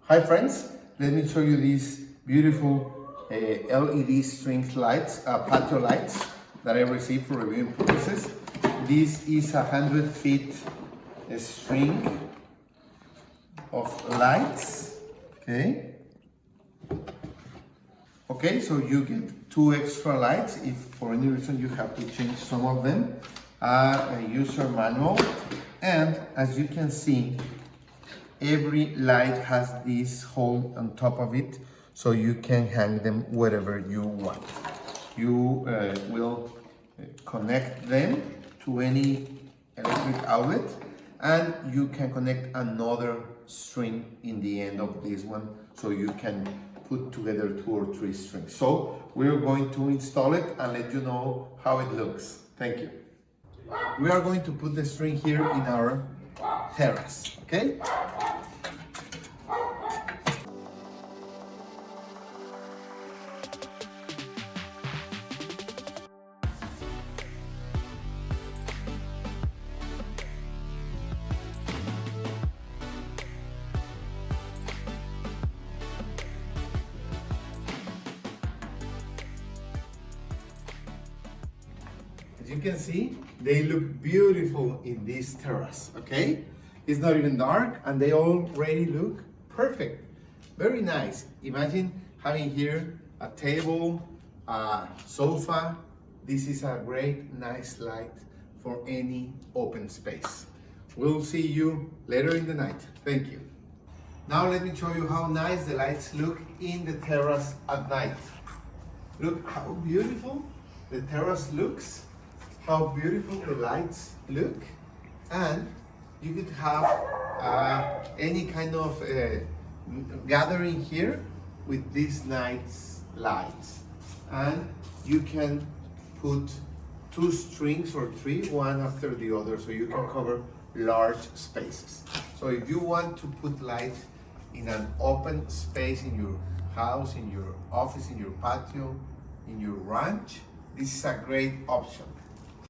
Hi friends, let me show you these beautiful LED string lights, patio lights that I received for reviewing purposes. This is 100 feet string of lights, okay, so you get 2 extra lights if for any reason you have to change some of them. A user manual, and as you can see, every light has this hole on top of it, so you can hang them wherever you want. You will connect them to any electric outlet, and you can connect another string in the end of this one, so you can put together 2 or 3 strings. So we're going to install it and let you know how it looks. Thank you. We are going to put the string here in our terrace, okay? As you can see, they look beautiful in this terrace, okay? It's not even dark and they already look perfect. Very nice. Imagine having here a table, a sofa. This is a great, nice light for any open space. We'll see you later in the night. Thank you. Now let me show you how nice the lights look in the terrace at night. Look how beautiful the terrace looks. How beautiful the lights look, and you could have any kind of gathering here with these nice lights, and you can put 2 strings or 3, one after the other, so you can cover large spaces. So if you want to put light in an open space in your house, in your office, in your patio, in your ranch, this is a great option.